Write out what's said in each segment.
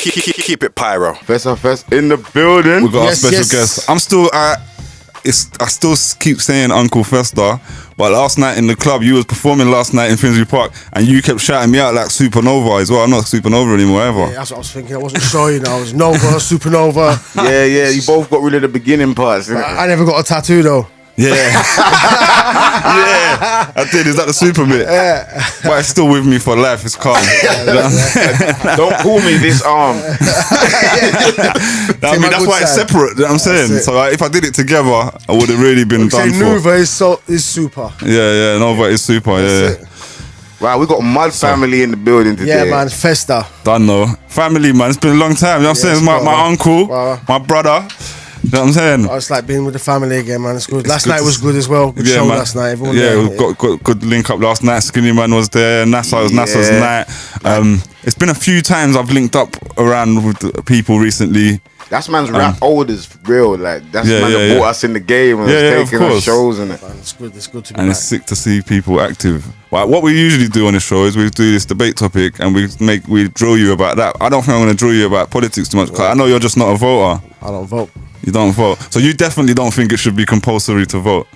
Keep it Pyro. Festa in the building. We got our special guest. I'm still I still keep saying Uncle Festa, but last night in the club, you was performing last night in Finsbury Park, and you kept shouting me out like Supernova as well. I'm not Supernova anymore ever. Yeah, that's what I was thinking. I wasn't sure, I was Nova, Supernova. Yeah, you both got rid of the beginning parts. I never got a tattoo though. Yeah. Yeah, I did. Is that the super bit? Yeah. But it's still with me for life. It's calm. Don't call me this arm. I mean, that's why it's separate. You know what I'm saying? So if I did it together, I would have really been done for. Nova is super. Yeah, Nova is super. Yeah. Wow, we got Mud family in the building today. Yeah, man, Festa. Done though. Family, man. It's been a long time. You know what I'm saying? My uncle, my brother. You know what I'm saying? It's like being with the family again, man. It's good. Last night was good as well. Good show last night. Everyone we got good link up last night. Skinny Man was there. NASA was NASA's night. It's been a few times I've linked up around with people recently. That's man's rap old is real. Like that's man that brought us in the game and was taking us shows and it. Man, it's good to be and back. It's sick to see people active. Well, what we usually do on the show is we do this debate topic and we drill you about that. I don't think I'm going to drill you about politics too much because I know you're just not a voter. I don't vote. You don't vote. So you definitely don't think it should be compulsory to vote?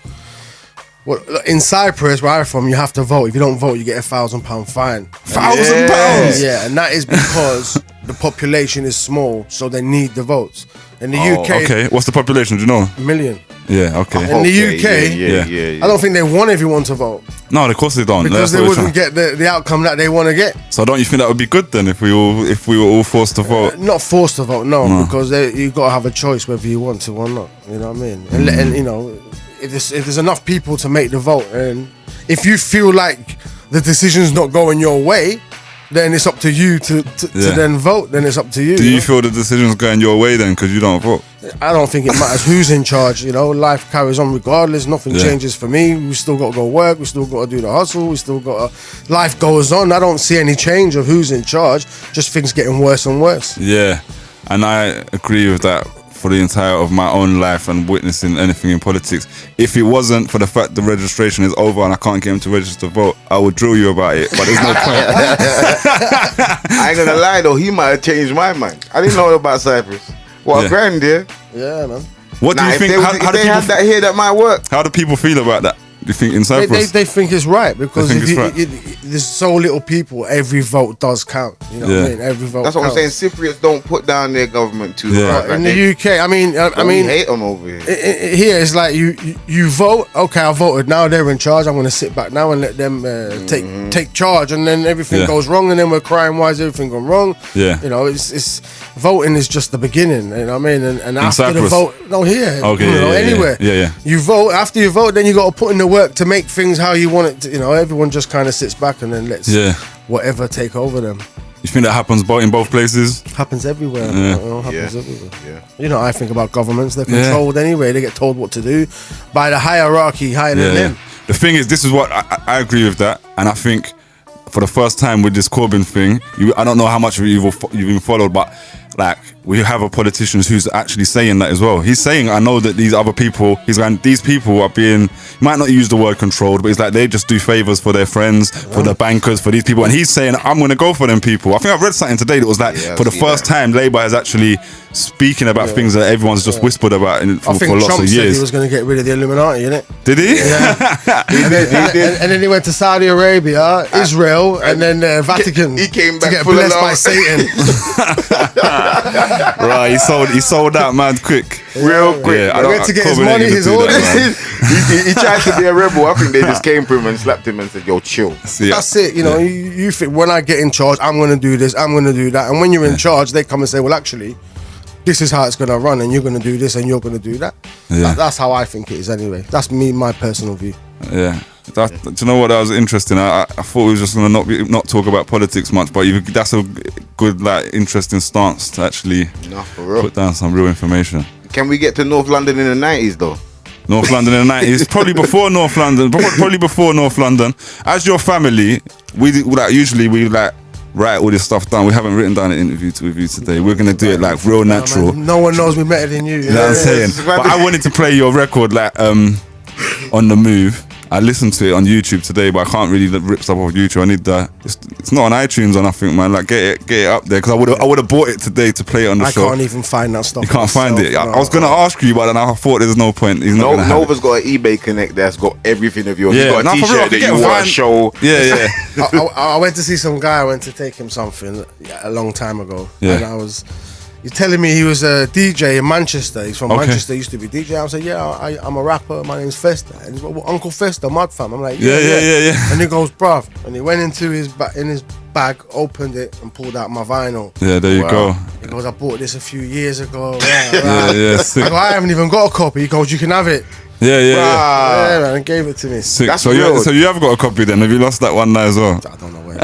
Well, in Cyprus, where I'm from, you have to vote. If you don't vote, you get £1,000 fine. £1,000? Yeah, and that is because the population is small, so they need the votes. In the UK... Okay, what's the population, do you know? 1 million. Yeah, okay. In the UK, yeah. I don't think they want everyone to vote. No, of course they don't. Because they wouldn't get the outcome that they want to get. So don't you think that would be good then if we were all forced to vote? Not forced to vote, no. Because you've got to have a choice whether you want to or not. You know what I mean? And if there's enough people to make the vote, and if you feel like the decision's not going your way, then it's up to you to then vote. Then it's up to you. Do you feel the decision's going your way then because you don't vote? I don't think it matters who's in charge. Life carries on regardless. Nothing changes for me. We still got to go work. We still got to do the hustle. We still got to. Life goes on. I don't see any change of who's in charge. Just things getting worse and worse. Yeah, and I agree with that. For the entire of my own life and witnessing anything in politics, if it wasn't for the fact the registration is over and I can't get him to register to vote, I would drill you about it, but there's no point. I ain't gonna lie though, he might have changed my mind. I didn't know about Cyprus. A grand deal. Yeah, man. What do you think? How do people have that here, that might work. How do people feel about that? Do you think in Cyprus? They think it's right because there's so little people. Every vote does count. You know what I mean? Every vote. That's what I'm saying. Cypriots don't put down their government too hard. In the UK, I mean, hate them over here. Here it's like you vote. Okay, I voted. Now they're in charge. I'm going to sit back now and let them take charge. And then everything goes wrong, and then we're crying. Why is everything gone wrong? Yeah. It's voting is just the beginning. You know what I mean? And after Cyprus? the vote, here. Okay. Anywhere. Yeah. You vote. After you vote, then you got to put in the work to make things how you want it to. Everyone just kind of sits back and then lets whatever take over them. You think that happens in both places? Happens everywhere. Happens everywhere. Yeah. I think about governments. They're controlled anyway. They get told what to do by the hierarchy higher than them. The thing is, this is what I agree with that, and I think for the first time with this Corbyn thing, I don't know how much of you've even followed, but like we have a politician who's actually saying that as well. He's saying, I know that these other people, these people are being, he might not use the word controlled, but it's like they just do favors for their friends, for the bankers, for these people. And he's saying, I'm going to go for them people. I think I've read something today that was like, for the first time, Labour is actually speaking about things that everyone's just whispered about for lots Trump of years. Said he was going to get rid of the Illuminati, innit? Did he? Yeah. And then he went to Saudi Arabia, Israel, and then Vatican. He came back to get full blessed of by Satan. Right, he sold out mad quick. Real quick. Yeah, I went to get his money, his orders. He tried to be a rebel. I think they just came for him and slapped him and said, yo, chill. That's it. You think when I get in charge, I'm going to do this, I'm going to do that. And when you're in charge, they come and say, well, actually, this is how it's going to run, and you're going to do this, and you're going to do that. Yeah. That's how I think it is anyway. That's my personal view. Yeah. Do you know what? That was interesting. I thought we were just going to not talk about politics much, but that's a good, interesting stance to actually put down some real information. Can we get to North London in the 90s though? North London in the 90s, probably before North London. Probably before North London. As your family, we write all this stuff down. We haven't written down an interview with you today. We're gonna do it real natural. No one knows me better than you. You know what I'm saying? But I wanted to play your record on the move. I listened to it on YouTube today, but I can't really rip stuff off YouTube. I need the. It's not on iTunes or nothing, man. Like get it up there, because I would have bought it today to play it on the show. I can't even find that stuff. You can't find it. I was gonna ask you, but then I thought there's no point. He's not gonna Nova's got an eBay Connect that's got everything of yours. Yeah, He's got a T-shirt that you want to show. Yeah. I went to see some guy. I went to take him something a long time ago, Yeah. and he's telling me he was a DJ in Manchester. He's from Manchester. He used to be DJ. I was like, yeah, I'm a rapper. My name's Festa. And he's like, well, Uncle Festa, Mud Fam. I'm like, yeah. And he goes, bruv. And he went into his bag, opened it, and pulled out my vinyl. Yeah, there you go. He goes, I bought this a few years ago. Yeah, sick. I go, I haven't even got a copy. He goes, you can have it. Yeah. Yeah, man, and gave it to me. Sick. That's So you have got a copy then? Have you lost that one now as well? I don't know where.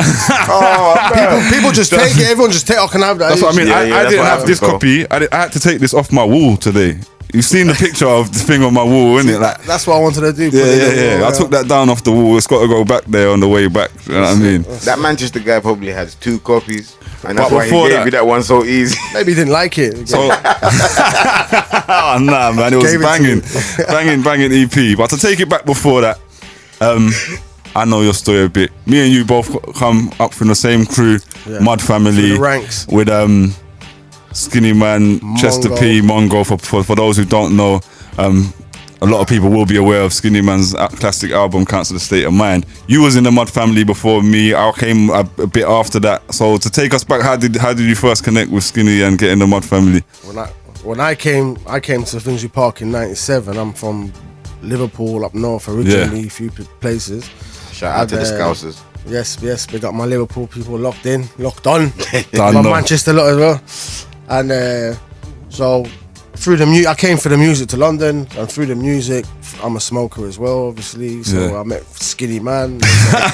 People just take it. Everyone just take. I can have that. That's what I mean. I that's didn't what have this happens, copy. I had to take this off my wall today. You've seen the picture of the thing on my wall, innit? Like, That's what I wanted to do. yeah. I took that down off the wall. It's got to go back there on the way back. You know what I mean? That Manchester guy probably has 2 copies, and that's But why he before gave that- you that one so easy. Maybe he didn't like it. So, oh, nah, man, it was Gave it to banging EP. But to take it back before that, I know your story a bit. Me and you both come up from the same crew, Mud Family, Through the ranks. with Skinny Man, Chester P, Mongo. For those who don't know, a lot of people will be aware of Skinny Man's classic album, Council of State of Mind. You was in the Mud Family before me. I came a bit after that. So to take us back, how did you first connect with Skinny and get in the Mud Family? When I came to Finsbury Park in '97. I'm from Liverpool up north originally, a few places. Shout out to the Scousers. Yes, we got my Liverpool people locked on. Done, My no. Manchester lot as well. And so through the I came for the music to London, and through the music, I'm a smoker as well, obviously. So I met Skinny Man.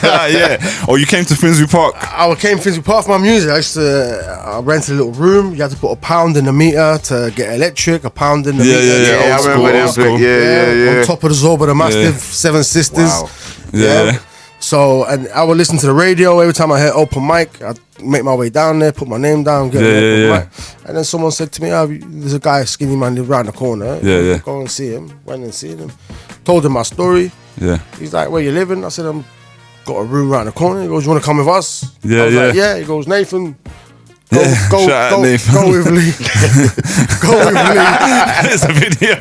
Yeah. Oh, you came to Finsbury Park? I came to Finsbury Park for my music. I rented a little room. You had to put £1 in the meter to get electric, £1 in the meter. Yeah. I remember them. school. Yeah. On top of the Zorba, the Mastiff, Seven Sisters. Wow. Yeah. So, and I would listen to the radio every time I heard open mic. I'd make my way down there, put my name down, get an open mic. And then someone said to me, there's a guy, Skinny Man, live around the corner. Yeah. Go and see him. Went and seen him. Told him my story. Yeah. He's like, where you living? I said, I'm got a room around the corner. He goes, you want to come with us? Yeah, I was like, yeah. He goes, Nathan, Shout out Nathan. go with Lee. Go with Lee. There's a video.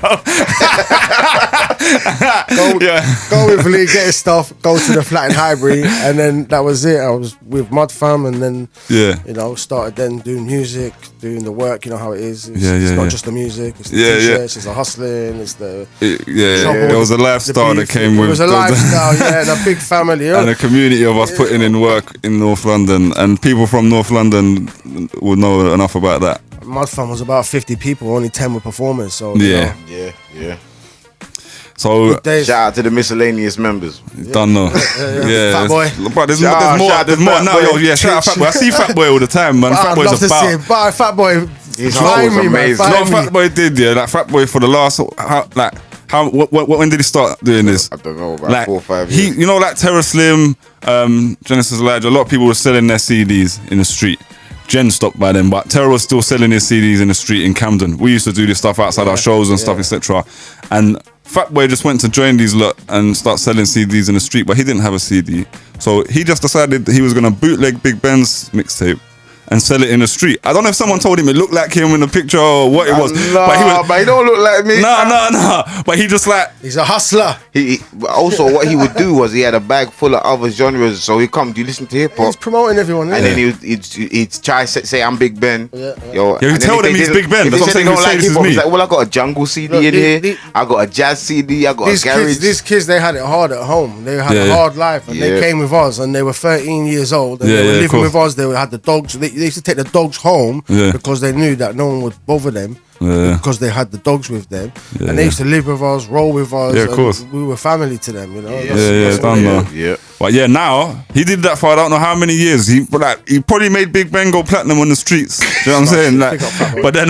Go with Lee, get his stuff, go to the flat in Highbury, and then that was it. I was with Mud Fam, and then started then doing music, doing the work. You know how it is. It's not just the music. It's the t-shirts. It's the hustling. It's the It was a lifestyle that came with. It was a lifestyle, and a big family, and a community of us putting in work in North London, and people from North London would know enough about that. Mud Fam was about 50 people, only 10 were performers. So Yeah. So Shout out to the miscellaneous members. Don't know. Fat Boy. But there's Shout out more to now. Fat Boy. Yo, yeah, shout out Fat Boy. I see Fat Boy all the time, man. Fat I'd Boy's love to see about. him. But Fat Boy, His find hustle's me, man. amazing. No, Find me. Fat Boy did, yeah. Like Fat Boy for the last, when did he start doing this? I don't know, about 4 or 5 years. You know, like Terror Slim, Genesis Elijah, a lot of people were selling their CDs in the street. Jen stopped by them, but Terror was still selling his CDs in the street in Camden. We used to do this stuff outside our shows and stuff, etc. And Fat Boy just went to join these lot and start selling CDs in the street, but he didn't have a CD. So he just decided that he was going to bootleg Big Ben's mixtape and sell it in the street. I don't know if someone told him it looked like him in the picture or what it was. But he don't look like me. No. But he just like... He's a hustler. Also, what he would do was he had a bag full of other genres. So he'd come, do you listen to hip hop? He's promoting everyone. And then he'd try to say, I'm Big Ben. Yeah, you tell them he's Big Ben. If That's they what said I'm they don't saying. like This hip is hop, me. he's like, well, I got a jungle CD in here. I got a jazz CD. I got a garage. These kids, they had it hard at home. They had a hard life, and they came with us, and they were 13 years old, and they were living with us. They had the dogs. They used to take the dogs home because they knew that no one would bother them because they had the dogs with them, and they used to live with us, roll with us. Yeah, of course. We were family to them, you know. That's done though. Yeah. But yeah, now he did that for I don't know how many years. He probably made Big Ben go platinum on the streets. Do you know what I'm saying? Like, but then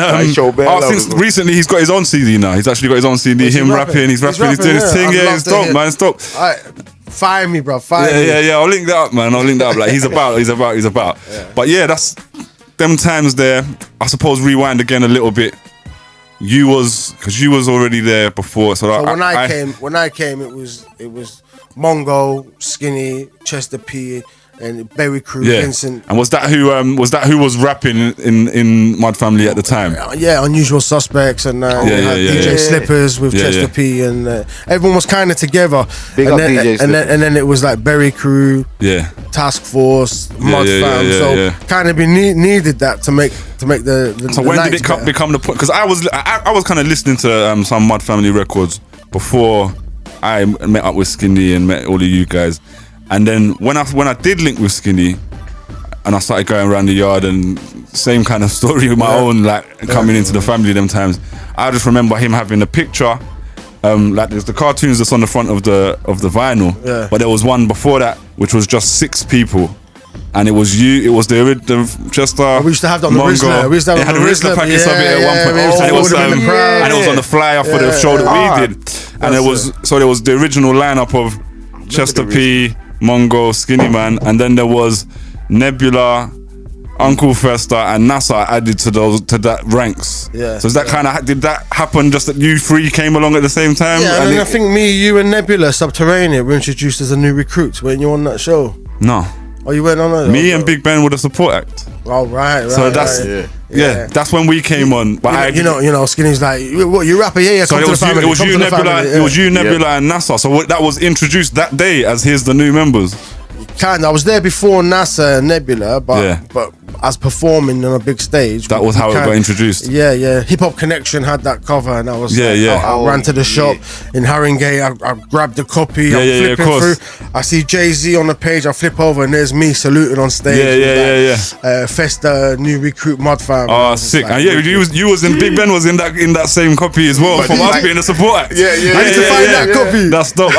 since recently he's got his own CD now. He's actually got his own CD. He's rapping. He's doing his thing. Yeah, it's dope, man. It's dope. Fire me, bro. Fire me. Yeah. I'll link that up, man. Like he's about. Yeah. But yeah, that's them times there. I suppose rewind again a little bit. Because you was already there before. So when I came, it was Mongo, Skinny, Chester P, and Berry Crew, Vincent. And was that who was rapping in Mud Family at the time? Unusual Suspects and DJ Slippers with Chester P, and everyone was kind of together. Big up DJ and then it was like Berry Crew, Task Force, Mud Fam. So kind of needed that to make the. So when did it become the point? Because I was kind of listening to some Mud Family records before I met up with Skinny and met all of you guys. And then when I did link with Skinny, and I started going around the yard and same kind of story with my own, like coming into the family them times, I just remember him having a picture, like there's the cartoons that's on the front of the vinyl, but there was one before that which was just 6 people. And it was you. It was the Chester. We used to have that on the Rizzler. We used to have it had a Rizzler package of it at one point, and it was on the flyer for the show that we did. And there was the original lineup of Chester P, Mongo, Skinny Man, and then there was Nebula, Uncle Festa, and NASA added to that ranks. Yeah. So is that kind of did that happen? Just that you 3 came along at the same time? Yeah, and I think me, you, and Nebula, Subterranean were introduced as a new recruits when you were on that show. No. Oh, you went on that? Me and Big Ben were the support act. Oh, right. So that's that's when we came on. But you know, Skinny's like, what, you rapper? Yeah, so it was you, Nebula, and NASA. So that was introduced that day as here's the new members. I was there before NASA and Nebula, but as performing on a big stage. That was how it got introduced. Yeah. Hip Hop Connection had that cover, and I was I ran to the shop in Haringey. I grabbed the copy. I'm flipping through. I see Jay-Z on the page. I flip over, and there's me saluting on stage. Festa, new recruit, Mud Fam. Oh, sick! Like, and you was in Big Ben was in that same copy as well from us being a support act. I need to find that copy. That's dope.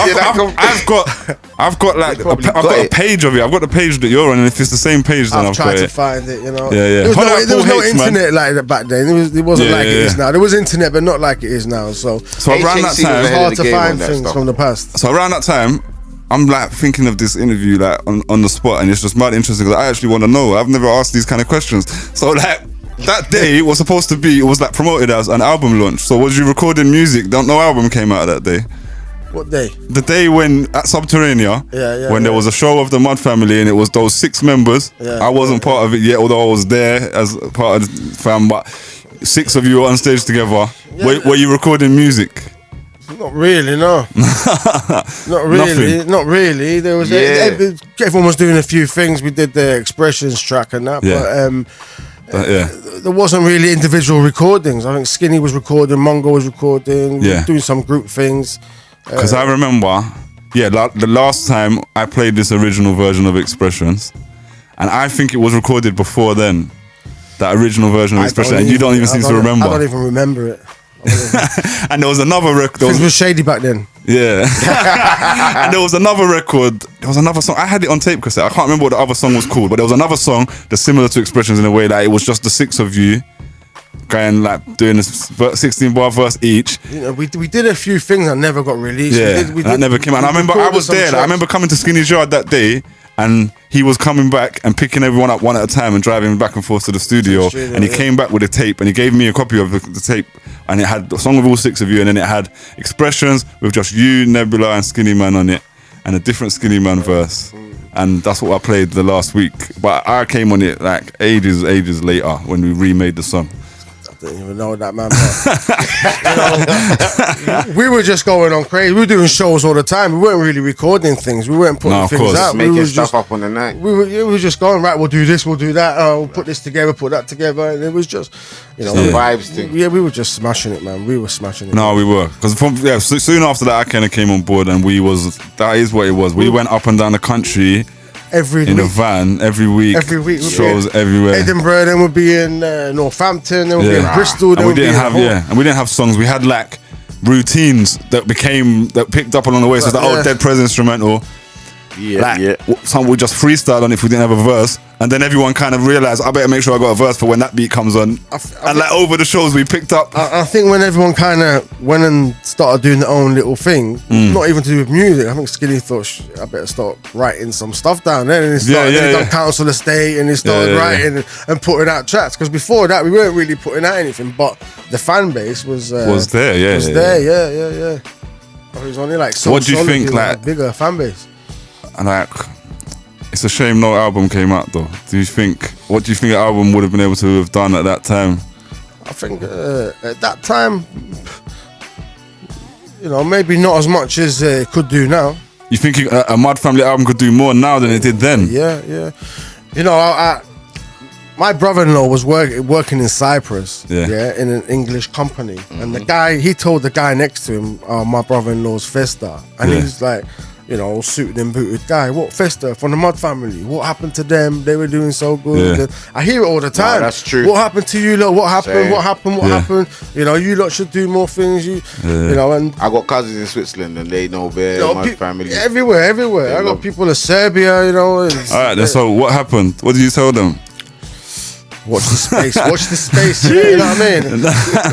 I've got like a page of it. I've got the page that you're on, and if it's the same page, then I've tried to find it. You know. Yeah. There was no internet like that back then. It wasn't like it is now. There was internet, but not like it is now. So around that time, it's hard to find things from the past. So around that time, I'm like thinking of this interview like on the spot, and it's just mad interesting because I actually want to know. I've never asked these kind of questions. So like that day was supposed to be, it was like promoted as an album launch. So was you recording music? No album came out that day. What day? The day when at Subterranea, when there was a show of the Mud Family and it was those 6 members. I wasn't part of it yet, although I was there as part of the fam. But 6 of you were on stage together. Were you recording music? Not really, no. Not really. Not really. There was everyone was doing a few things. We did the Expressions track and that, but there wasn't really individual recordings. I think Skinny was recording, Mongo was recording, we were doing some group things. Because I remember, the last time I played this original version of Expressions, and I think it was recorded before then, that original version of Expressions, and you don't even seem to remember. I don't even remember it. And there was another record. Things were shady back then. Yeah. And there was another record. There was another song. I had it on tape cassette. I can't remember what the other song was called, but there was another song that's similar to Expressions in a way that it was just the 6 of you going like doing a 16 bar verse each. You know, we did a few things that never got released. That never came out. And I remember I was there. Like, I remember coming to Skinny's yard that day, and he was coming back and picking everyone up one at a time and driving back and forth to the studio. And he came back with a tape, and he gave me a copy of the tape, and it had the song with all 6 of you, and then it had Expressions with just you, Nebula, and Skinny Man on it, and a different Skinny Man verse. And that's what I played the last week. But I came on it like ages later when we remade the song. I didn't even know that, man. But, we were just going on crazy. We were doing shows all the time. We weren't really recording things. We weren't putting things out. Making stuff up on the night. We were just going, right, we'll do this, we'll do that. We'll put this together, put that together. And it was just, the vibes thing. Yeah, we were just smashing it, man. We were smashing it. No, we were. Because soon after that, I kind of came on board, and that is what it was. We went up and down the country. In a van every week shows everywhere. Edinburgh, then we'll be in Northampton, then we'll be in Bristol, then and we didn't have songs. We had like routines that picked up along the way. So it's like Dead Prez instrumental. Some would just freestyle on if we didn't have a verse, and then everyone kind of realized I better make sure I got a verse for when that beat comes on. And like over the shows we picked up. I think when everyone kind of went and started doing their own little thing, not even to do with music. I think Skinny thought I better start writing some stuff down there, and he started done Council Estate, and he started writing and putting out tracks. Because before that we weren't really putting out anything, but the fan base was there. It was only like so What do you solid, think, he was like- a bigger fan base? And like, it's a shame no album came out though. What do you think the album would have been able to have done at that time? I think at that time, you know, maybe not as much as it could do now. You think a Mud Family album could do more now than it did then? Yeah. You know, my brother-in-law was working in Cyprus, in an English company, and he told the guy next to him, my brother-in-law's Festa, and he's like, you know, suited and booted guy. What Festa from the Mud Family? What happened to them? They were doing so good. Yeah. I hear it all the time. No, that's true. What happened to you lot? What happened? Same. What happened? What happened? You know, you lot should do more things. You know, and I got cousins in Switzerland and they know their Mud Family. everywhere. I got people in Serbia. You know. All right, then. So what happened? What did you tell them? Watch the space. Watch the space. You know what I mean?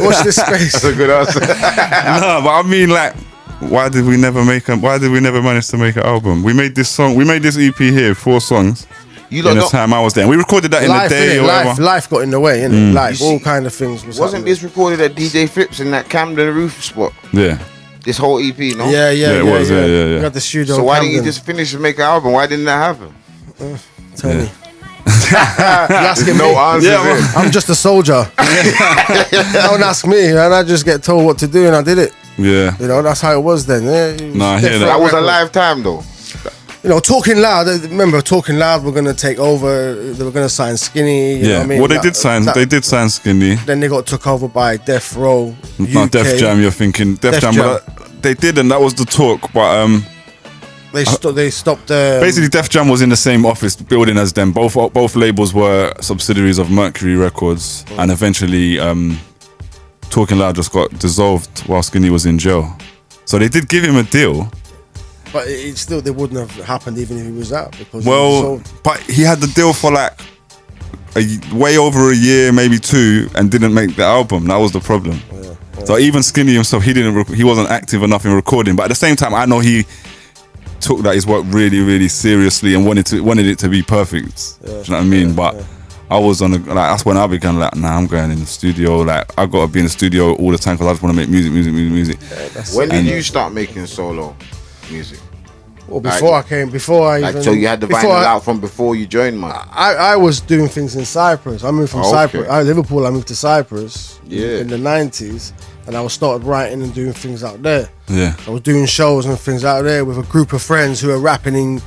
Watch this space. That's a good answer. No, but I mean, like, why did we never manage to make an album? We made this EP here, 4 songs. In the time I was there, and we recorded that in a day or whatever. Life got in the way, innit? Life, all kind of things. Wasn't this recorded at DJ Flips in that Camden roof spot? Yeah. This whole EP, no? Yeah, it was. We got the studio. So why didn't you just finish and make an album? Why didn't that happen? Tell me. You're asking no me. answers. Yeah, I'm just a soldier. Don't ask me, and I just get told what to do, and I did it. Yeah. You know, that's how it was then. Yeah, Nah, I hear That was a lifetime though. You know, Talking Loud. Remember, Talking Loud were gonna take over. They were gonna sign Skinny. You know what I mean? Well, they did sign Skinny. Then they got took over by Death Row. Not UK. Def Jam. You're thinking Def Jam, Jam. but they didn't. That was the talk. But They stopped. basically, Def Jam was in the same office building as them. Both labels were subsidiaries of Mercury Records, and eventually, Talking Loud just got dissolved while Skinny was in jail. So they did give him a deal. But it still, they wouldn't have happened even if he was out. Because But he had the deal for like way over a year, maybe 2, and didn't make the album. That was the problem. So even Skinny himself, he wasn't active enough in recording. But at the same time, I know he took that his work really, really seriously and wanted it to be perfect. Do you know what I mean? But I was that's when I began like, nah, I'm going in the studio. Like, I got to be in the studio all the time because I just want to make music. When did you start making solo music? Well, before So you had the vinyl out from before you joined, man. I was doing things in Cyprus. I moved from Cyprus. Liverpool. I moved to Cyprus in the 90s, and I started writing and doing things out there. Yeah, I was doing shows and things out there with a group of friends who were rapping.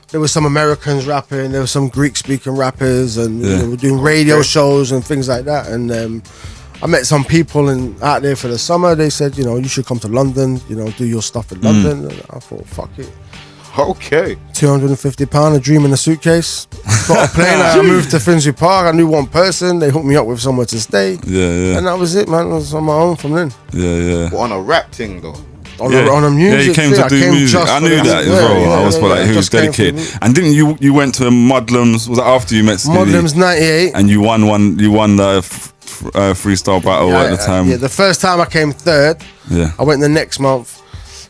There were some Americans rapping. There were some Greek-speaking rappers, and we were doing radio shows and things like that. And I met some people out there for the summer. They said, you know, you should come to London. You know, do your stuff in London. And I thought, fuck it. Okay. £250, a dream in a suitcase. Got a plane. I moved to Finsbury Park. I knew one person. They hooked me up with somewhere to stay. Yeah. And that was it, man. I was on my own from then. Yeah. But on a rap thing though. On a music. Yeah, he came to do music. I knew that as well. I was like, he was dedicated. And didn't you went to Mudlums? Was that after you met Skinny? Mudlums 98. And you won the freestyle battle at the time. Yeah, the first time I came 3rd. Yeah. I went the next month.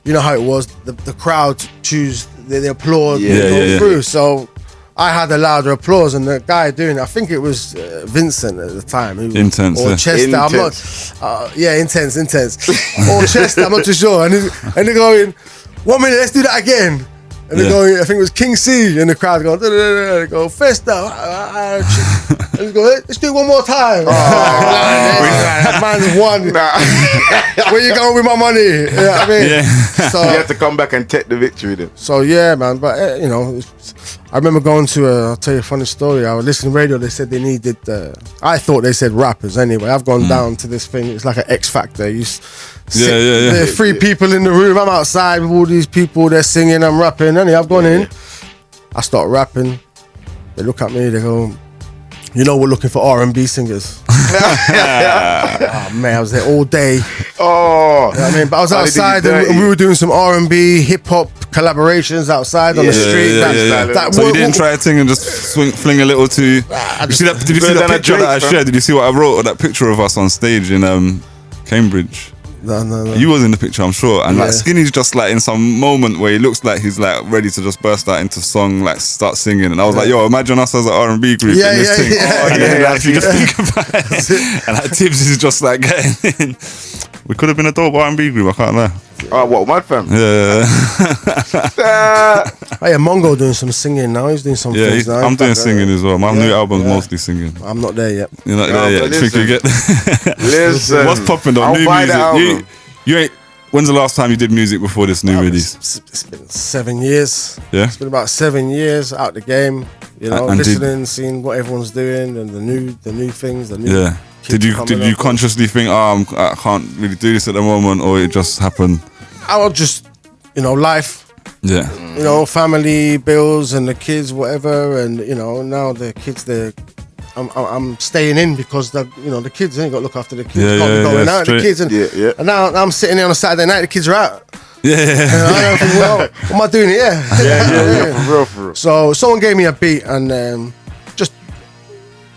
You know how it was. The crowd choose. They applaud. They go through. So I had a louder applause, and the guy doing it, I think it was Vincent at the time. Intense. Or Chester. Intense. I'm not. Intense. Or Chester. I'm not too sure. And they're going, 1 minute. Let's do that again. And they're going, I think it was King C, and the crowd going, they go, Festa. And they go, let's do it one more time. Man's won. Where you going with my money? You know what I mean? Yeah. So You had to come back and take the victory then. So yeah, man. But you know, I remember going to I'll tell you a funny story. I was listening to radio. They said they needed. I thought they said rappers. Anyway, I've gone down to this thing. It's like an X Factor. There are 3 people in the room. I'm outside with all these people. They're singing. I'm rapping. Anyway, I've gone in. I start rapping. They look at me. They go, you know, we're looking for R&B singers. Oh man, I was there all day. Oh, You know what I mean, but I was outside and we were doing some R&B, hip hop collaborations outside on the street. So you didn't try a thing and just fling a little too. Did you see that picture that I shared? Did you see what I wrote? That picture of us on stage in Cambridge. No. You was in the picture, I'm sure. And like Skinny's just like in some moment where he looks like he's like ready to just burst out into song, like start singing. And I was like, yo, imagine us as an R&B group in this thing. Like, if you just think about it. And like Tibbs is just like getting in. We could have been a dope R&B group. I can't lie. Oh, what, Mud Fam? Yeah. Oh yeah, Mongo doing some singing now. He's doing some things now. I'm doing singing as well. My new album's mostly singing. I'm not there yet. You're not there yet. Think you get? Listen. What's popping though? I'll New buy the music. album. You ain't. When's the last time you did music before this new release? It's been 7 years. Yeah. It's been about 7 years out the game. You know, And listening, seeing what everyone's doing, and the new things. The new Yeah. Did you consciously think, I can't really do this at the moment, or it just happened? I will just, life. Yeah. Family, bills, and the kids, whatever, and now the kids, I'm staying in because the kids ain't got to look after the kids. Can't be going out the kids, and now I'm sitting there on a Saturday night. The kids are out. Yeah. And I don't think, well, what am I doing here? Yeah, for real. So someone gave me a beat, and just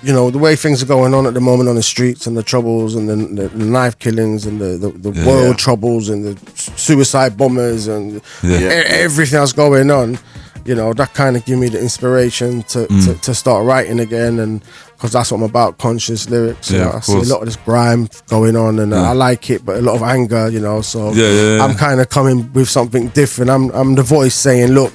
the way things are going on at the moment on the streets, and the troubles, and the knife killings, and the world troubles, and the suicide bombers, and everything that's going on. That kind of gave me the inspiration to start writing again, and because that's what I'm about, conscious lyrics. I see a lot of this grime going on, and I like it, but a lot of anger, so I'm kind of coming with something different. I'm the voice saying, look,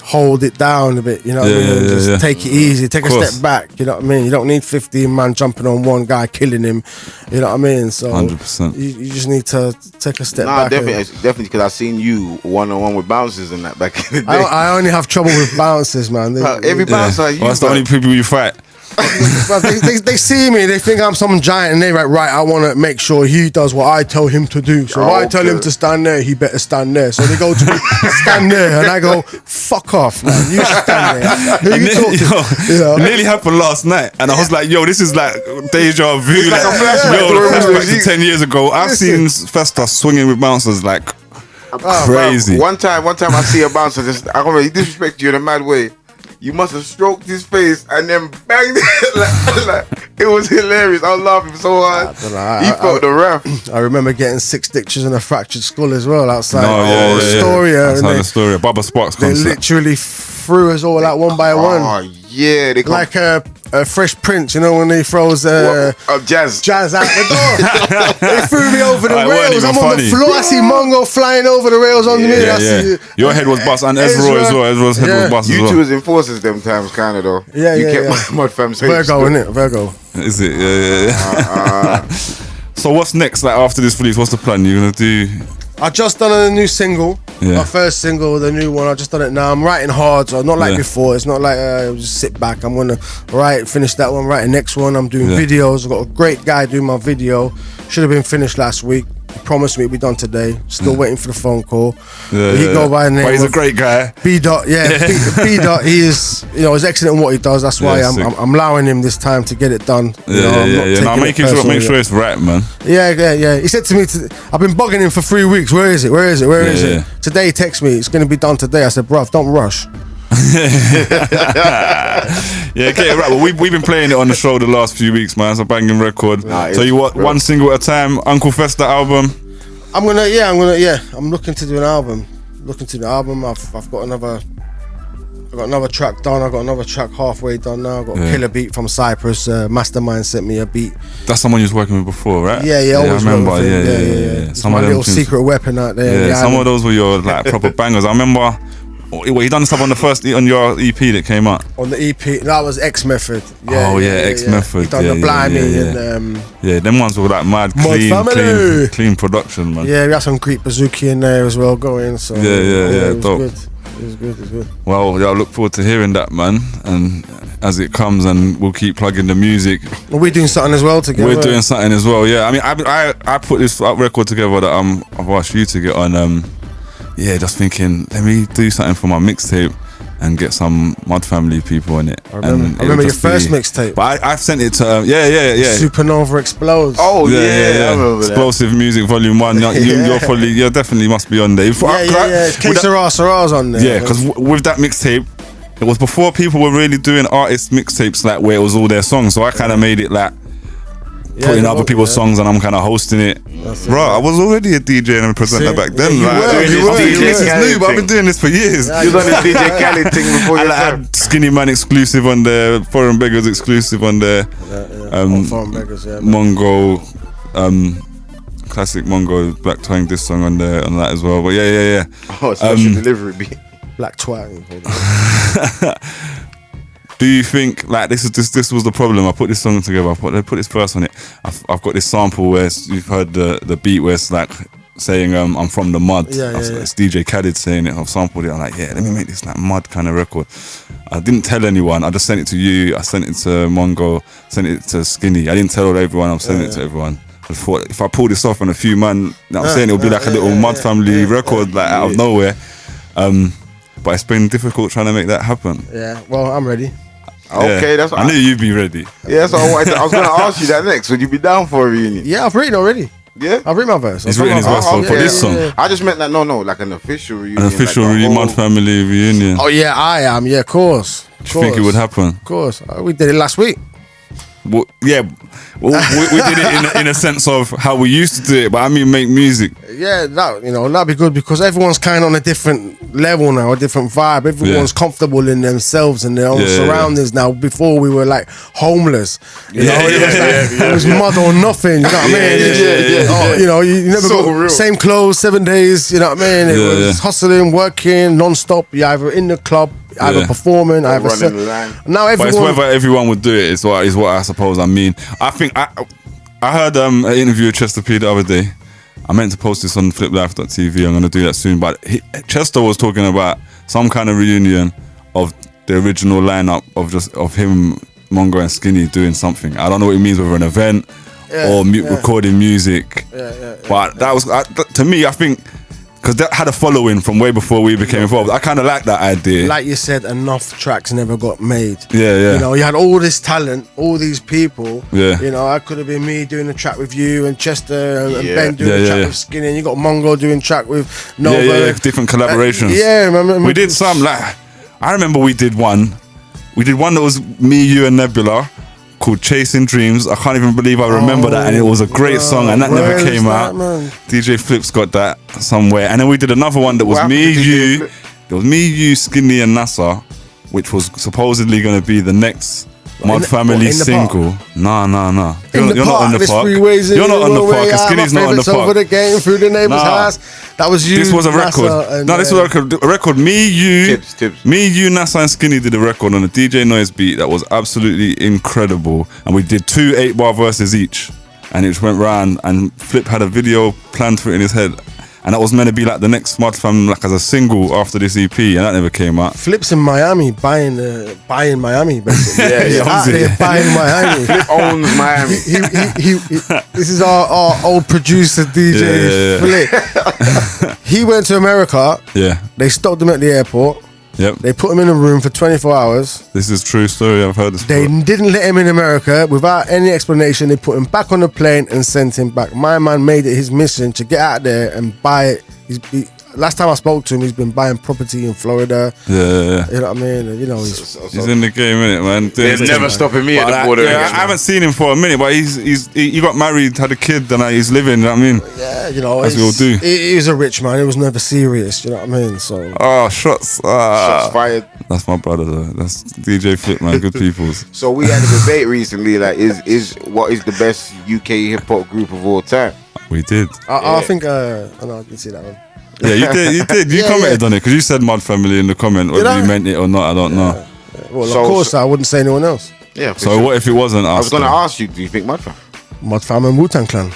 hold it down a bit, just take it easy, take a step back, you know what I mean? You don't need 15 man jumping on one guy, killing him, you know what I mean? So 100%. you just need to take a step back. Definitely, because I seen you one-on-one with bouncers and that back in the day. I only have trouble with bouncers, man. Every bouncer, that's the only people you fight. they see me, they think I'm some giant, and they right, I want to make sure he does what I tell him to do. So if I tell him to stand there, he better stand there. So they go to me, stand there, and I go, fuck off, man, you stand there. Who you talking to? It nearly happened last night, and I was like, yo, this is like deja vu. It's like a flashback. To 10 years ago. I've seen Festa swinging with bouncers like crazy. One time I see a bouncer I don't really disrespect you in a mad way. You must have stroked his face and then banged it. like, it was hilarious. I was laughing so hard. He felt the wrath. I remember getting 6 stitches and a fractured skull as well outside. Astoria. Outside Astoria. Bubba Sparks concert. They literally threw us all out one by one. Oh, yeah. They like a Fresh Prince, when he throws jazz out the door. They threw me over the rails. I'm on the floor. I see Mongo flying over the rails on me. Yeah. Your head was bust, and Ezra as well. Ezra's head was bust as well. You two was enforcers them times, kind of, though. You kept Mud Fam safe. Virgo, innit? Virgo. Is it? Yeah. So what's next? Like after this release, what's the plan? You're gonna do? I just done a new single, my first single, the new one. I just done it now. I'm writing hard, so not like before. It's not like just sit back. I'm gonna finish that one, write the next one. I'm doing videos. I've got a great guy doing my video. Should have been finished last week. He promised me it'd be done today. Still waiting for the phone call. He go by the name. But he's a great guy. B Dot, B Dot. He is, he's excellent in what he does. That's why I'm allowing him this time to get it done. Now make sure it's right, man. Yeah. He said to me, I've been bugging him for 3 weeks. Where is it? Today he texted me, it's going to be done today. I said, bruv, don't rush. Okay, right. Well, we've been playing it on the show the last few weeks, man. It's a banging record. So you want one single at a time? Uncle Festa album? I'm looking to do an album. I've got another track done. I've got another track halfway done now. I've got a killer beat from Cyprus. Mastermind sent me a beat. That's someone you was working with before, right? Yeah, I remember. Yeah. Some of my little secret weapon out there. Yeah, some of those were your like proper bangers. I remember. You done stuff on your EP that came out? On the EP, that was X Method. X Method. He done the Blimey and them ones were like mad clean production, man. Yeah, we had some Greek Bazooki in there as well going. So it was good. Well, I look forward to hearing that, man. And as it comes, and we'll keep plugging the music. Well, we're doing something as well together. We're doing something as well. Yeah, I mean, I put this record together that I've asked you to get on. Just thinking, let me do something for my mixtape and get some Mud Family people in it. I remember your first mixtape. But I've sent it to Supernova Explodes. Oh yeah. I remember Explosive Music Volume 1. You definitely must be on there. K-Sarah's on there. Yeah, because with that mixtape, it was before people were really doing artist mixtapes like where it was all their songs. So I kind of made it like putting other people's songs and I'm kind of hosting it. Bro, I was already a DJ and a presenter back then. This is new, but I've been doing this for years. You was on the DJ Khaled thing before your time. Had Skinny Man exclusive on there, Foreign Beggars exclusive on there. Foreign Beggars, Mongo, classic Mongo Black Twang diss song on there on that as well. But yeah. Oh, special delivery beat. Black Twang. Do you think like this was the problem? I put this song together. I put this verse on it. I've got this sample where you've heard the beat where it's like saying I'm from the mud. It's DJ Khaled saying it. I've sampled it. I'm like, yeah, let me make this like mud kind of record. I didn't tell anyone. I just sent it to you. I sent it to Mongo. Sent it to Skinny. I didn't tell everyone. I'm sending it to everyone. I thought if I pull this off on a few man, I'm saying it'll be like a little Mud Family record like out of nowhere. But it's been difficult trying to make that happen. Yeah, well, I'm ready. Okay, that's what I knew you'd be ready. Yeah, that's what I wanted. I was going to ask you that next. Would you be down for a reunion? Yeah, I've written already. Yeah, I've written my verse. He's written his verse for this song. Yeah. I just meant that no, like an official reunion. An official like Mud Family reunion. Oh yeah, I am. Yeah, of course. Do you think it would happen? Of course. We did it last week. Well, yeah, we did it in a sense of how we used to do it, but I mean make music. Yeah, that'd be good because everyone's kind of on a different level now, a different vibe. Everyone's comfortable in themselves and their own surroundings now. Before we were like homeless, it was mud or nothing. You know what I mean? You never got same clothes 7 days. You know what I mean? It was hustling, working non-stop. You either in the club, either performing, either running the line. Now everyone. But it's whether everyone would do it. Is what I suppose. I mean, I think I heard an interview with Chester P the other day. I meant to post this on FlipLife.tv. I'm going to do that soon. But Chester was talking about some kind of reunion of the original lineup of him, Mongo and Skinny doing something. I don't know what it means, whether an event or recording music. But that was to me. I think. Because that had a following from way before we became involved. I kind of like that idea. Like you said, enough tracks never got made. Yeah. You had all this talent, all these people. Yeah. I could have been me doing a track with you and Chester and Ben doing a track with Skinny. And you got Mongo doing a track with Nova. Yeah, different collaborations. We did some, like, I remember we did one. We did one that was me, you and Nebula, called Chasing Dreams. I can't even believe I remember that, and it was a great song, and that never came out. DJ Flip's got that somewhere, and then we did another one that was me, you. It was me, you, Skinny, and NASA, which was supposedly going to be the next Mud Family single. Nah. You're not on the park. You're not on the park. And Skinny's not on the park. Over the game through the neighbor's house. That was you. This was a record. This was a record. Me, you, NASA, and Skinny did a record on a DJ Noise beat that was absolutely incredible. And we did 2 8-bar verses each, and it went round. And Flip had a video planned for it in his head. And that was meant to be like the next Mud Fam, like as a single after this EP, and that never came out. Flip's in Miami, buying Miami, basically. Buying Miami. Flip owns Miami. This is our old producer DJ Flip. He went to America. Yeah. They stopped him at the airport. Yep. They put him in a room for 24 hours. This is true story. I've heard this. They didn't let him in America without any explanation. They put him back on the plane and sent him back. My man made it his mission to get out there and buy it. Last time I spoke to him, he's been buying property in Florida. Yeah. You know what I mean? He's in the game, innit, man? There's never stopping me at the border. I haven't seen him for a minute, but he got married, had a kid, and he's living. You know what I mean? Yeah, as we all do. He was a rich man. He was never serious. You know what I mean? So. Shots fired. That's my brother, though. That's DJ Flip, man. Good peoples. So we had a debate recently. Like, is what is the best UK hip hop group of all time? We did. I think. I know. I can see that one. Yeah, you did. You commented on it because you said Mud Family in the comment. Whether you meant it or not, I don't know. Well, of course, I wouldn't say anyone else. Yeah. So what if it wasn't us? I was going to ask you, do you think Mud Fam? Mud Fam and Wu-Tang Clan.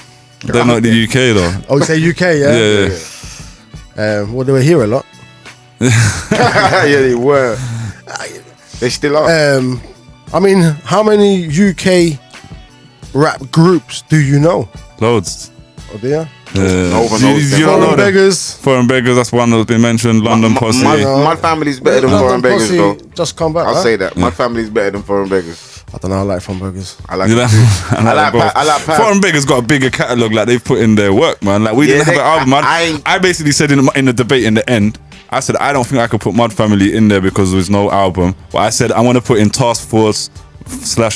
They're not the UK though. Oh, you say UK, yeah? Well, they were here a lot. Yeah, they were. They still are. I mean, how many UK rap groups do you know? Loads. Oh, do you? Foreign Beggars. Foreign Beggars, that's one that's been mentioned. London Posse. Mud Family's better than Foreign Beggars, though. Just come back. I'll say that. Mud Family's better than Foreign Beggars. I don't know. I like Foreign Beggars. I like Foreign Beggars got a bigger catalogue. Like they've put in their work, man. Like we didn't have an album, man. I basically said in the debate in the end, I said I don't think I could put Mud Family in there because there's no album. But I said I want to put in Task Force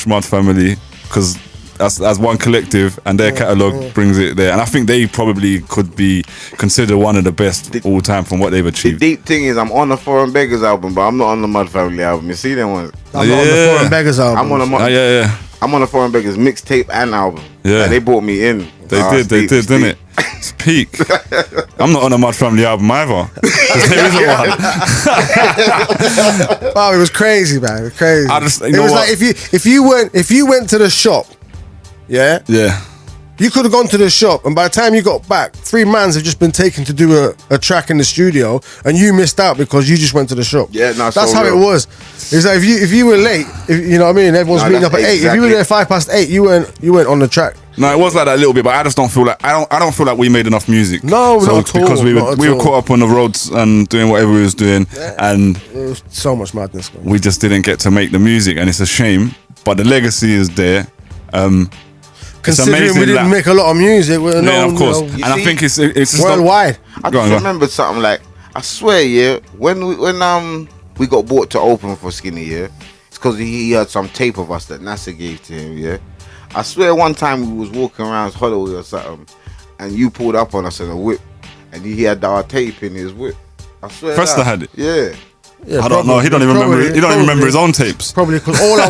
/ Mud Family because as one collective, and their catalogue brings it there. And I think they probably could be considered one of the best all time from what they've achieved. The deep thing is, I'm on the Foreign Beggars album, but I'm not on the Mud Family album. You see them ones? I'm not on the Foreign Beggars album. I'm on the Foreign Beggars mixtape and album. Yeah, they brought me in. They did, didn't it? It's peak. I'm not on a Mud Family album either. 'Cause there isn't one. Oh, it was crazy, man. It was crazy. You know was what? like if you went to the shop, yeah, you could have gone to the shop, and by the time you got back, 3 mans have just been taken to do a track in the studio, and you missed out because you just went to the shop. Yeah, no, that's so how real. it was. It's like if you were late, you know what I mean. Everyone's meeting up at 8. If you were there 8:05, you weren't on the track. No, it was like that a little bit, but I just don't feel like I don't feel like we made enough music. No, not at all, because we not at were all. caught up on the roads and doing whatever we was doing, and It was so much madness, man. we just didn't get to make the music, and it's a shame. But the legacy is there. It's Considering amazing we didn't that- make a lot of music, Yeah, of course. you know, And I think it's just worldwide. I just remembered something like, I swear, yeah, when we got bought to open for Skinny, yeah, it's because he had some tape of us that NASA gave to him, yeah. I swear one time we was walking around Holloway or something, and you pulled up on us in a whip, and he had our tape in his whip. I swear. Festa had it. Yeah. Yeah, I don't know. He don't even remember. He don't even remember his own tapes. Probably because all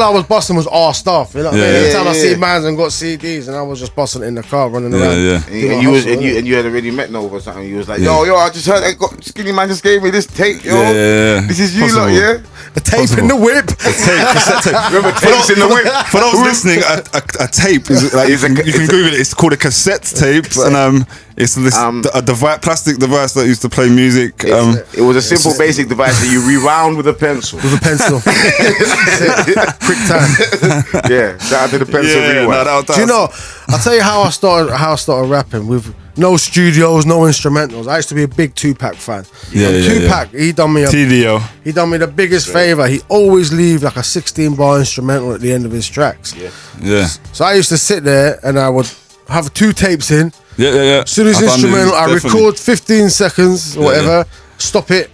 I was busting was our stuff. You know what I mean? Every time I Yeah. see mans and got CDs, and I was just busting it in the car, running around. Yeah. And you had already met Nova or something. You was like, yo, I just heard Skinny Man just gave me this tape, yo. Yeah. This is you Possible. lot, yeah. The tape in the whip. Cassette tape. Remember tapes in the whip? For those listening, a tape is like you can Google it. It's called a cassette tape, and it's this plastic device that used to play music. It was a simple, basic device that you rewound with a pencil. With a pencil. Quick time. Yeah, shout out to the pencil rewind. Do you know? I'll tell you how I started rapping with no studios, no instrumentals. I used to be a big Tupac fan. Tupac, he done me the biggest favor. He always leave like a 16-bar instrumental at the end of his tracks. Yeah. So I used to sit there and I would have 2 tapes in. Yeah. As soon as instrumental, I record 15 seconds or whatever, stop it,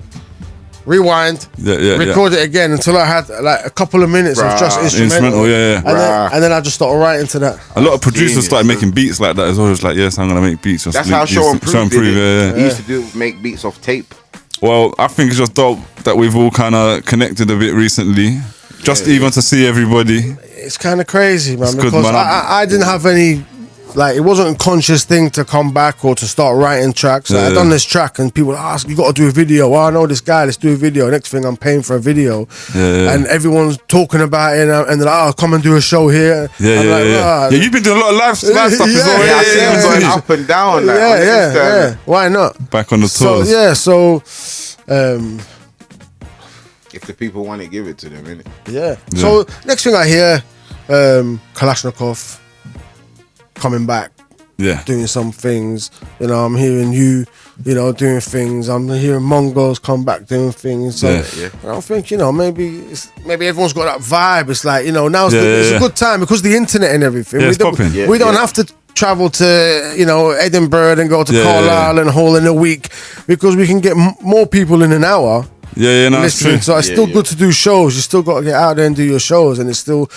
rewind, record it again until I had like a couple of minutes of just instrumental. And then I just started writing to that. A lot of producers started making beats like that as well. It's like, yes, I'm gonna make beats. That's how Show Improve did it. He used to make beats off tape. Well, I think it's just dope that we've all kind of connected a bit recently. Just even to see everybody. It's kind of crazy, man. It's Because good, man. I didn't have any. Like, it wasn't a conscious thing to come back or to start writing tracks. I done this track and people ask, you got to do a video. Well, I know this guy, let's do a video. Next thing, I'm paying for a video. And everyone's talking about it and they're like, come and do a show here. Yeah, you've been doing a lot of live stuff as well. I see him going up and down. Like, yeah. Why not? Back on the tours. If the people want it, give it to them, innit? Yeah. So, next thing I hear, Kalashnikov coming back, doing some things. You know, I'm hearing you know, doing things. I'm hearing Mongols come back doing things. So and I think, you know, maybe everyone's got that vibe. It's like, you know, now it's a good time because the internet and everything. Yeah, we don't have to travel to, you know, Edinburgh and go to Carlisle and Hall in a week because we can get more people in an hour. No, it's true. So it's still good to do shows. You still got to get out there and do your shows, and it's still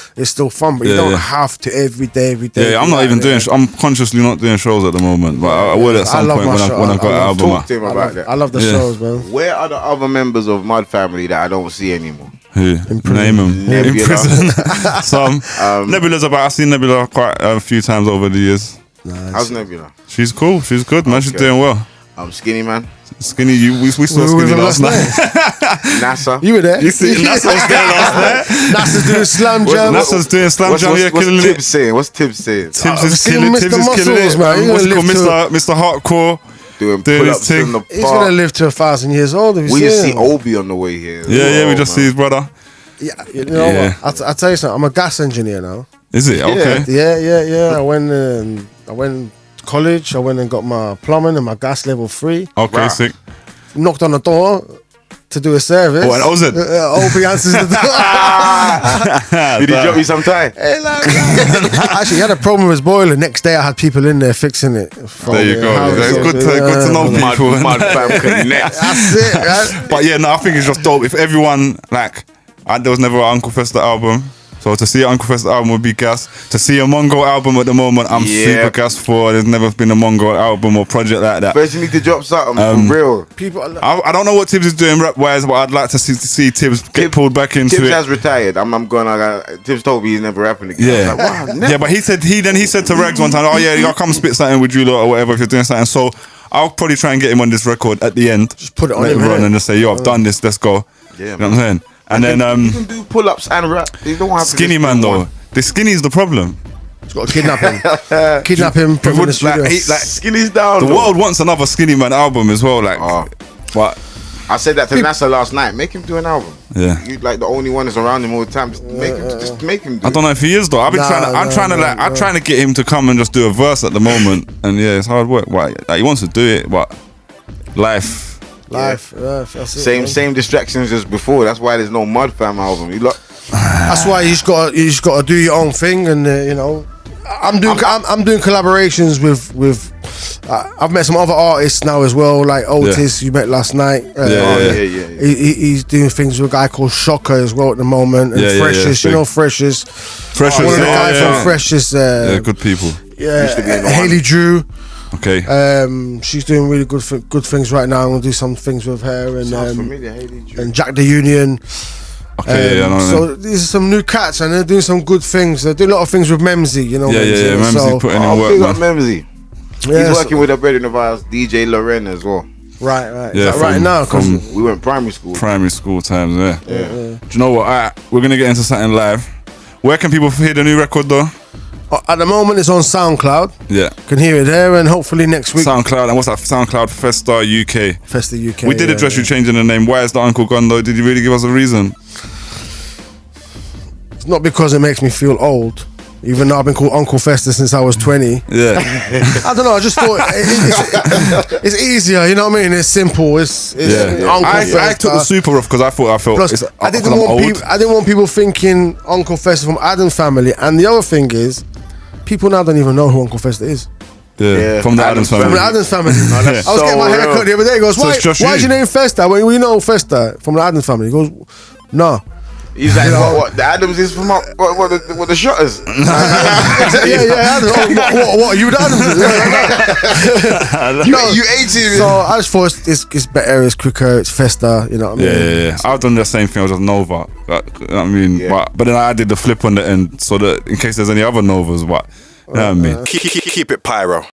fun. But you don't have to every day. Yeah, I'm not even doing. I'm consciously not doing shows at the moment, but I will at some point when I got an album. Talk to him about that. I love the shows, man. Where are the other members of Mud Family that I don't see anymore? Who? Name them. In prison. Some. Nebula's about. I've seen Nebula quite a few times over the years. Nice. How's Nebula? She's cool. She's good, man. She's doing well. Skinny Man. Skinny, we saw Skinny last night. NASA. You were there. You see, NASA was there last night. NASA's doing Slam Jam. NASA's doing Slam Jam. What's Tibbs saying? What's Tibbs saying? Tibbs is killing it. What's it called? Mr. Hardcore. Doing pull-ups in the park. He's going to live to 1,000 years old. We just see Obi on the way here. Yeah, we just see his brother. Yeah, you know what? I'll tell you something. I'm a gas engineer now. Is it? Okay. Yeah. I went college. I went and got my plumbing and my gas level 3. Okay, sick. Knocked on the door to do a service. Oh, and that was it. Obi answers the door. Did he drop you some time? Actually, he had a problem with his boiler. Next day, I had people in there fixing it. There you go. It's good to know people. Mud Fam connect. That's it, right? But I think it's just dope. If everyone, like, there was never an Uncle Festa album. So to see an Uncle Festa album would be gas. To see a Mongo album at the moment, I'm super gas for. There's never been a Mongo album or project like that. First, you need to drop something for real. People, I don't know what Tibbs is doing rap-wise, but I'd like to see Tibbs get pulled back into Tibbs it. has retired. I'm going. Tibbs told me he's never rapping again. Yeah, I was like, wow, never. yeah, but he said to Rags one time, oh yeah, I'll come spit something with you lot or whatever if you're doing something. So I'll probably try and get him on this record at the end. Just put it on let him, run and just say, yo, I've done this, let's go. Yeah, you know what I'm saying? And then you can do pull-ups and rap. You don't have Skinny to Man though, the Skinny's the problem. He's got to kidnap him. Kidnap him. Put him in the studio. Skinny's down. The though. world wants another Skinny Man album as well. Like, but I said that to NASA last night. Make him do an album. Yeah, you like the only one that's around him all the time. Just make him. Do I don't know if he is though. I've been I'm trying to get him to come and just do a verse at the moment. And yeah, it's hard work. Why? Like, he wants to do it, but life. That's it, same distractions as before. That's why there's no Mud Fam album. That's why you just got to do your own thing, and you know, I'm doing collaborations with. I've met some other artists now as well, like Otis. You met last night. He's doing things with a guy called Shocker as well at the moment, and Freshest. You know, Freshest. One of the guys from Freshest. Good people. Yeah, Haley Drew. Okay. She's doing really good things right now. I'm gonna do some things with her and Jack the Union. Okay, so these are some new cats, and they're doing some good things. They're doing a lot of things with Memsy, you know. Memsy putting in work, man. Memsy. He's working with a brother of ours, DJ Loren, as well. Right. Yeah, right now, because we went primary school. Primary school times, yeah. Do you know what? We're gonna get into something live. Where can people hear the new record though? At the moment, it's on SoundCloud. Yeah. Can hear it there, and hopefully next week. SoundCloud, and what's that? SoundCloud Festa UK. Festa UK. We did address you changing the name. Why is the uncle gone though? Did you really give us a reason? It's not because it makes me feel old, even though I've been called Uncle Festa since I was 20. Yeah. I don't know. I just thought it's easier. You know what I mean? It's simple. It's Uncle Festa. I took the super off because I felt. Plus, I didn't want people thinking Uncle Festa from Adam's family. And the other thing is, people now don't even know who Uncle Festa is. Yeah, from the Adams family. From the Adams family. I was getting my haircut the other day. He goes, why is your name Festa? When we know Festa from the Adams family. He goes, no. He's like, what? The Adams is from what the Shutters? Adams. What? You the Adams? You 18. So I just thought it's better, it's quicker, it's Festa. You know what I mean? Yeah. I've done the same thing. I was just Nova. You know what I mean? But then I added the flip on the end so that in case there's any other Novas. But you know what I mean? Keep it pyro.